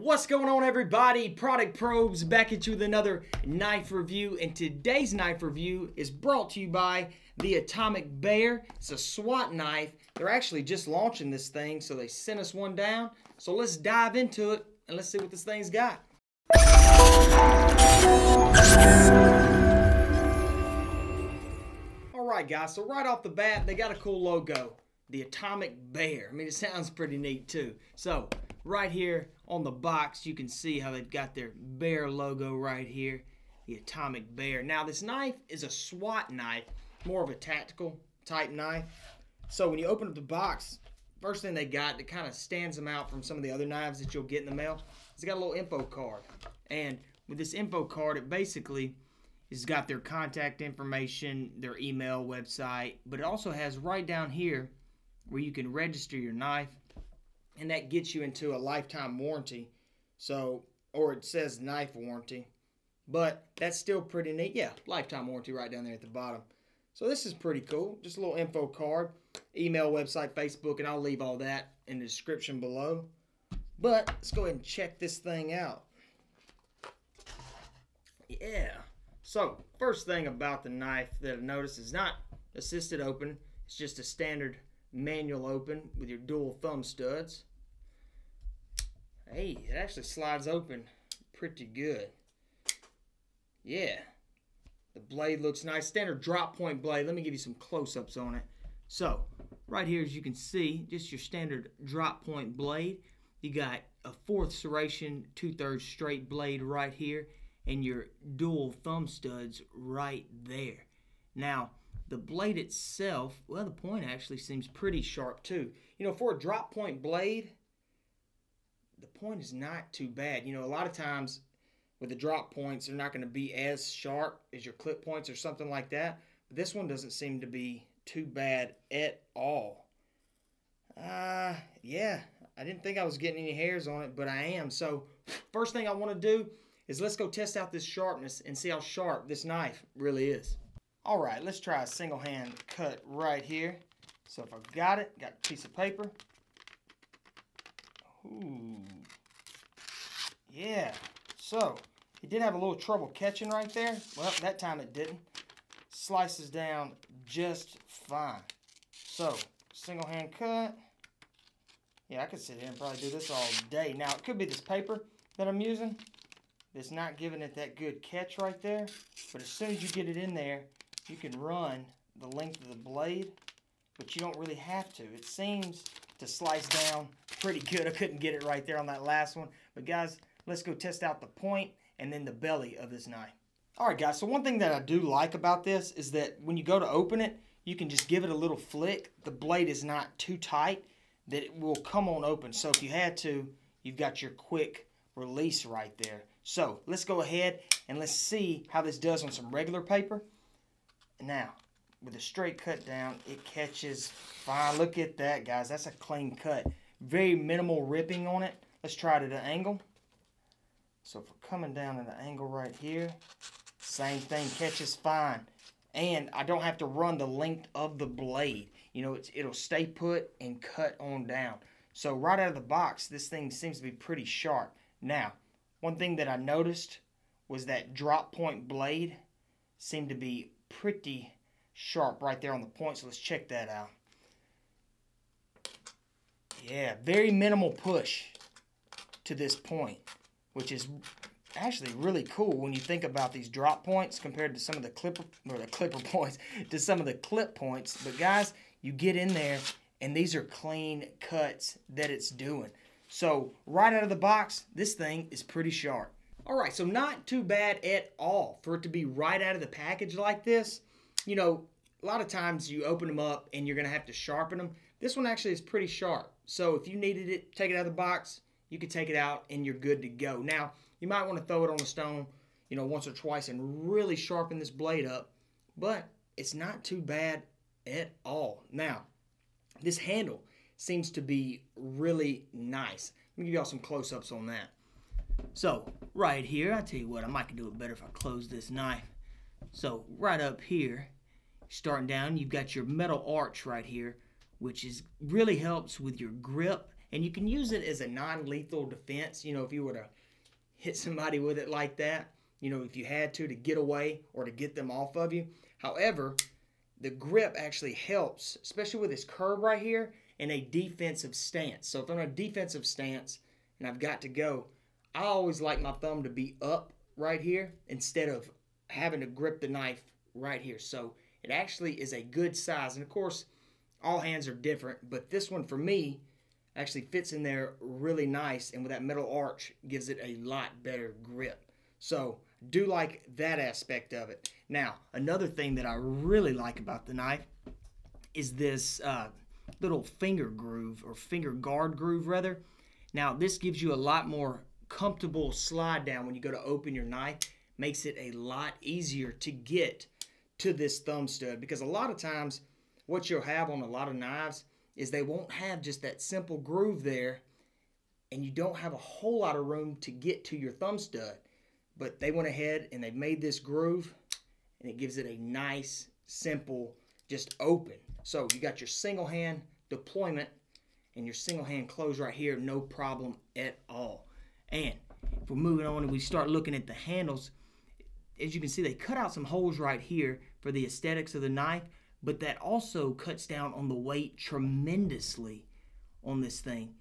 What's going on, everybody? Product Probes back at you with another knife review, and today's knife review is brought to you by the Atomic Bear. It's a SWAT knife. They're actually just launching this thing, so they sent us one down. So let's dive into it and let's see what this thing's got. Alright guys, so right off the bat, they got a cool logo. The Atomic Bear. I mean, it sounds pretty neat too. So right here on the box, you can see how they've got their bear logo right here. The Atomic Bear. Now this knife is a SWAT knife, more of a tactical type knife. So when you open up the box, first thing they got that kind of stands them out from some of the other knives that you'll get in the mail, it's got a little info card. And with this info card, it basically has got their contact information, their email, website, but it also has right down here where you can register your knife, and that gets you into a lifetime warranty. So, or it says knife warranty, but that's still pretty neat. Yeah, lifetime warranty right down there at the bottom. So this is pretty cool. Just a little info card, email, website, Facebook, and I'll leave all that in the description below. But let's go ahead and check this thing out. Yeah. So first thing about the knife that I've noticed is not assisted open. It's just a standard manual open with your dual thumb studs. Hey, it actually slides open pretty good. Yeah, the blade looks nice. Standard drop point blade. Let me give you some close-ups on it. So right here, as you can see, just your standard drop point blade. You got a 4th serration 2/3 straight blade right here, and your dual thumb studs right there. Now the blade itself, well, the point actually seems pretty sharp too. You know, for a drop point blade, the point is not too bad. You know, a lot of times with the drop points, they're not going to be as sharp as your clip points or something like that. But this one doesn't seem to be too bad at all. Yeah, I didn't think I was getting any hairs on it, but I am. So first thing I want to do is let's go test out this sharpness and see how sharp this knife really is. Alright, let's try a single hand cut right here. So if I've got it, got a piece of paper. Ooh. Yeah. So, it did have a little trouble catching right there. Well, that time it didn't. Slices down just fine. So, single hand cut. Yeah, I could sit here and probably do this all day. Now, it could be this paper that I'm using that's not giving it that good catch right there. But as soon as you get it in there, you can run the length of the blade, but you don't really have to. It seems to slice down pretty good. I couldn't get it right there on that last one. But guys, let's go test out the point and then the belly of this knife. Alright guys, so one thing that I do like about this is that when you go to open it, you can just give it a little flick. The blade is not too tight that it will come on open. So if you had to, you've got your quick release right there. So let's go ahead and let's see how this does on some regular paper. Now, with a straight cut down, it catches fine. Look at that, guys. That's a clean cut. Very minimal ripping on it. Let's try it at an angle. So if we're coming down at an angle right here, same thing, catches fine. And I don't have to run the length of the blade. You know, it'll stay put and cut on down. So right out of the box, this thing seems to be pretty sharp. Now, one thing that I noticed was that drop point blade seemed to be pretty sharp right there on the point, so let's check that out. Yeah, very minimal push to this point, which is actually really cool when you think about these drop points compared to some of the clip points, to some of the clip points. But guys, you get in there and these are clean cuts that it's doing. So right out of the box, this thing is pretty sharp. Alright, so not too bad at all for it to be right out of the package like this. You know, a lot of times you open them up and you're going to have to sharpen them. This one actually is pretty sharp. So if you needed it, take it out of the box, you can take it out and you're good to go. Now, you might want to throw it on the stone, you know, once or twice and really sharpen this blade up. But it's not too bad at all. Now, this handle seems to be really nice. Let me give y'all some close-ups on that. So, right here, I tell you what, I might do it better if I close this knife. So, right up here, starting down, you've got your metal arch right here, which really helps with your grip And you can use it as a non-lethal defense, you know, if you were to hit somebody with it like that, you know, if you had to get away or to get them off of you. However, the grip actually helps, especially with this curve right here, in a defensive stance. So if I'm in a defensive stance and I've got to go, I always like my thumb to be up right here instead of having to grip the knife right here. So it actually is a good size. And of course, all hands are different, but this one for me actually fits in there really nice, and with that metal arch gives it a lot better grip. So do like that aspect of it. Now, another thing that I really like about the knife is this little finger groove, or finger guard groove rather. Now, this gives you a lot more comfortable slide down when you go to open your knife. Makes it a lot easier to get to this thumb stud, because a lot of times what you'll have on a lot of knives is they won't have just that simple groove there, and you don't have a whole lot of room to get to your thumb stud. But they went ahead and they made this groove, and it gives it a nice, simple, just open. So you got your single hand deployment and your single hand close right here, no problem at all. And if we're moving on and we start looking at the handles, as you can see, they cut out some holes right here for the aesthetics of the knife, but that also cuts down on the weight tremendously on this thing.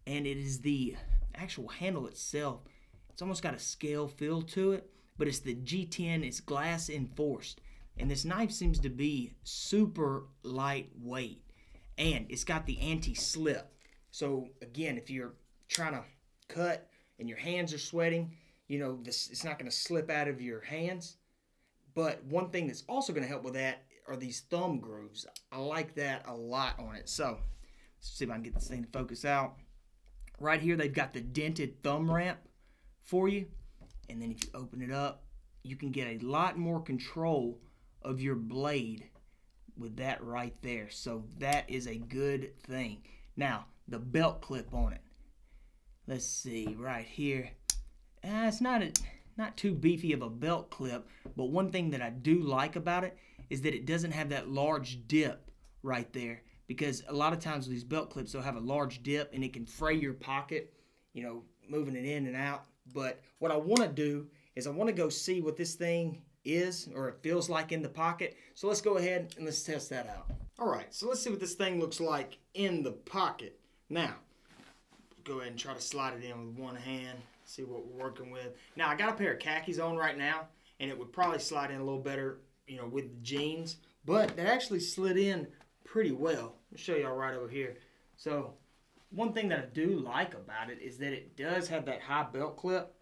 And it is the actual handle itself. It's almost got a scale feel to it, but it's the G10, it's glass enforced. And this knife seems to be super lightweight. And it's got the anti-slip. So again, if you're trying to cut and your hands are sweating, you know, it's not going to slip out of your hands. But one thing that's also going to help with that are these thumb grooves. I like that a lot on it. So let's see if I can get this thing to focus out. Right here, they've got the dented thumb ramp for you. And then if you open it up, you can get a lot more control of your blade with that right there. So that is a good thing. Now, the belt clip on it. Let's see, right here. It's not too beefy of a belt clip, but one thing that I do like about it is that it doesn't have that large dip right there, because a lot of times with these belt clips, they'll have a large dip and it can fray your pocket, you know, moving it in and out. But what I want to do is I want to go see what this thing is, or it feels like in the pocket. So let's go ahead and let's test that out. All right, so let's see what this thing looks like in the pocket. Now, go ahead and try to slide it in with one hand, see what we're working with. Now, I got a pair of khakis on right now, and it would probably slide in a little better, you know, with the jeans, but that actually slid in pretty well. I'll show y'all right over here. So one thing that I do like about it is that it does have that high belt clip,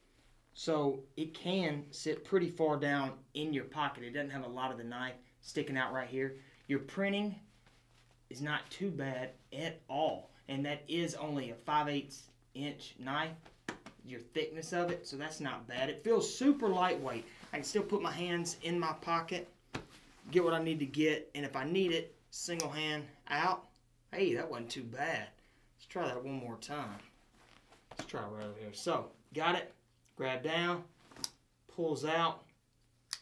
so it can sit pretty far down in your pocket. It doesn't have a lot of the knife sticking out right here. Your printing is not too bad at all, and that is only a 5/8 inch knife, your thickness of it, so that's not bad. It feels super lightweight. I can still put my hands in my pocket, get what I need to get, and if I need it, single hand out. Hey, that wasn't too bad. Let's try that one more time. Let's try it right over here. So, got it, grab down, pulls out,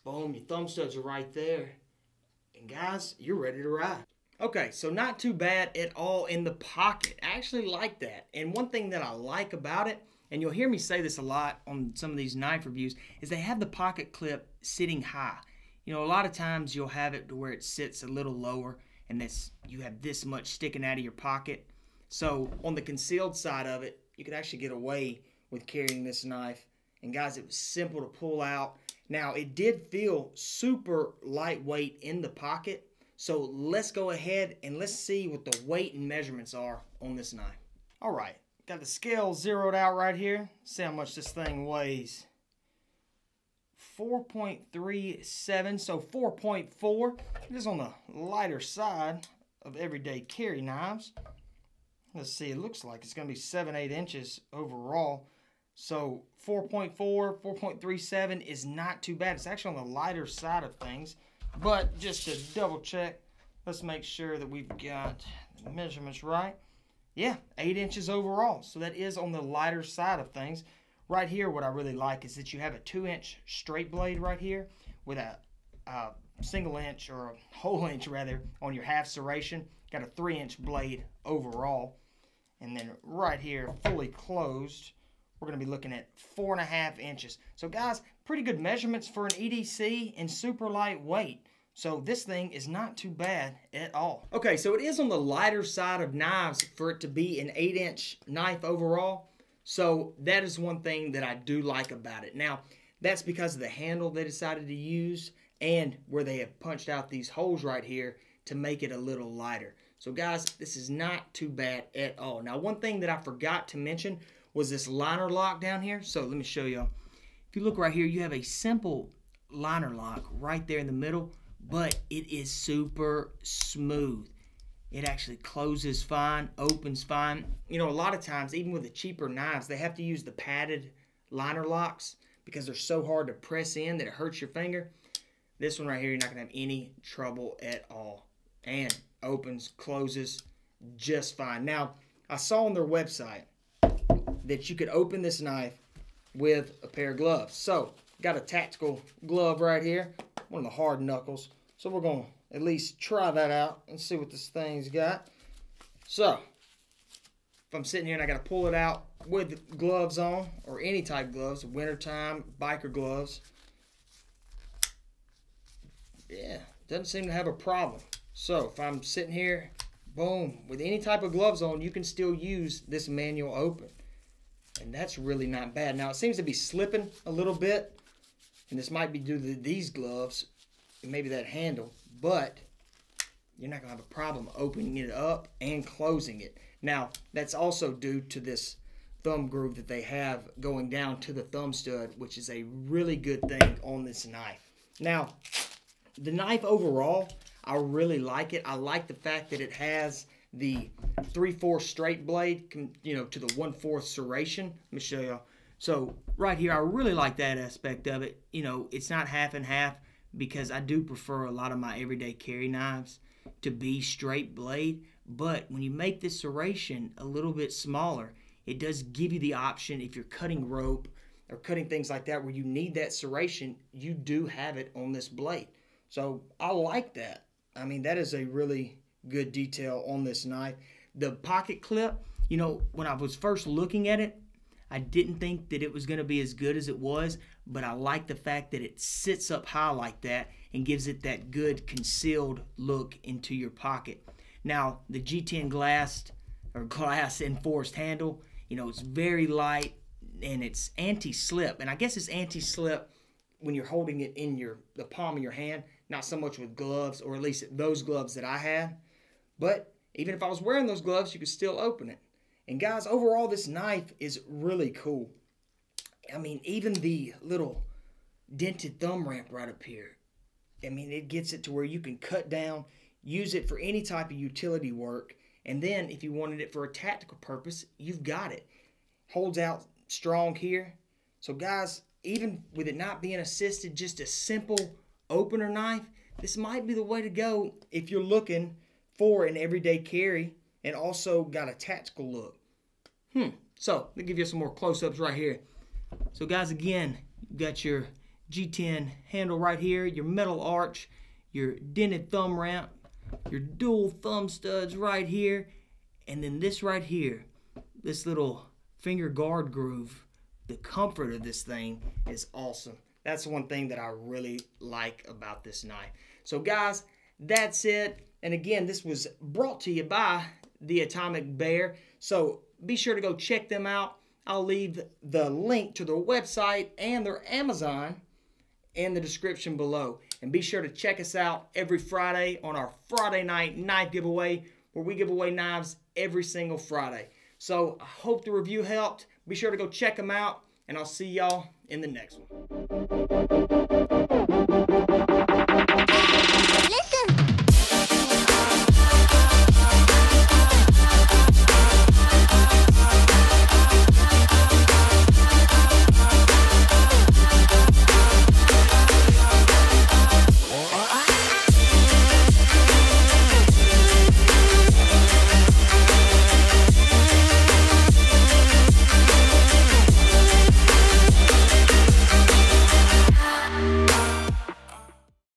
boom, your thumb studs are right there. And guys, you're ready to ride. Okay, so not too bad at all in the pocket. I actually like that. And one thing that I like about it, and you'll hear me say this a lot on some of these knife reviews, is they have the pocket clip sitting high. You know, a lot of times you'll have it to where it sits a little lower, and you have this much sticking out of your pocket. So on the concealed side of it, you could actually get away with carrying this knife. And guys, it was simple to pull out. Now, it did feel super lightweight in the pocket. So let's go ahead and let's see what the weight and measurements are on this knife. All right, got the scale zeroed out right here. See how much this thing weighs. 4.37, so 4.4. It is on the lighter side of everyday carry knives. Let's see, it looks like it's going to be 7-8 inches overall. So 4.4, 4.37 is not too bad. It's actually on the lighter side of things. But just to double check, let's make sure that we've got the measurements right. Yeah, 8 inches overall. So that is on the lighter side of things. Right here, what I really like is that you have a 2-inch straight blade right here with a single inch, or a whole inch rather, on your half serration. Got a 3-inch blade overall. And then right here, fully closed, we're going to be looking at 4.5 inches. So guys, pretty good measurements for an EDC and super lightweight. So this thing is not too bad at all. Okay, so it is on the lighter side of knives for it to be an 8-inch knife overall. So that is one thing that I do like about it. Now, that's because of the handle they decided to use and where they have punched out these holes right here to make it a little lighter. So guys, this is not too bad at all. Now, one thing that I forgot to mention was this liner lock down here. So let me show y'all. If you look right here, you have a simple liner lock right there in the middle, but it is super smooth. It actually closes fine, opens fine. You know, a lot of times, even with the cheaper knives, they have to use the padded liner locks because they're so hard to press in that it hurts your finger. This one right here, you're not gonna have any trouble at all. And opens, closes just fine. Now, I saw on their website that you could open this knife with a pair of gloves. So, got a tactical glove right here, one of the hard knuckles. So we're gonna at least try that out and see what this thing's got. So, if I'm sitting here and I gotta pull it out with gloves on, or any type of gloves, wintertime, biker gloves, yeah, doesn't seem to have a problem. So if I'm sitting here, boom, with any type of gloves on, you can still use this manual open. And that's really not bad. Now it seems to be slipping a little bit, and this might be due to these gloves, and maybe that handle, but you're not gonna have a problem opening it up and closing it. Now, that's also due to this thumb groove that they have going down to the thumb stud, which is a really good thing on this knife. Now, the knife overall, I really like it. I like the fact that it has the 3/4 straight blade, you know, to the 1/4 serration. Let me show y'all. So right here, I really like that aspect of it. You know, it's not half and half because I do prefer a lot of my everyday carry knives to be straight blade. But when you make this serration a little bit smaller, it does give you the option if you're cutting rope or cutting things like that where you need that serration, you do have it on this blade. So I like that. I mean, that is a really good detail on this knife. The pocket clip, you know, when I was first looking at it, I didn't think that it was going to be as good as it was, but I like the fact that it sits up high like that and gives it that good concealed look into your pocket. Now, the G10 glass enforced handle, you know, it's very light and it's anti-slip. And I guess it's anti-slip when you're holding it in the palm of your hand, not so much with gloves, or at least those gloves that I had. But even if I was wearing those gloves, you could still open it. And guys, overall, this knife is really cool. I mean, even the little dented thumb ramp right up here, I mean, it gets it to where you can cut down, use it for any type of utility work, and then if you wanted it for a tactical purpose, you've got it. Holds out strong here. So guys, even with it not being assisted, just a simple opener knife, this might be the way to go if you're looking for an everyday carry and also got a tactical look. So, let me give you some more close-ups right here. So guys, again, you got your G10 handle right here, your metal arch, your dented thumb ramp, your dual thumb studs right here, and then this right here, this little finger guard groove. The comfort of this thing is awesome. That's one thing that I really like about this knife. So guys, that's it. And again, this was brought to you by the Atomic Bear. So be sure to go check them out. I'll leave the link to their website and their Amazon in the description below. And be sure to check us out every Friday on our Friday night knife giveaway, where we give away knives every single Friday. So I hope the review helped. Be sure to go check them out, and I'll see y'all in the next one.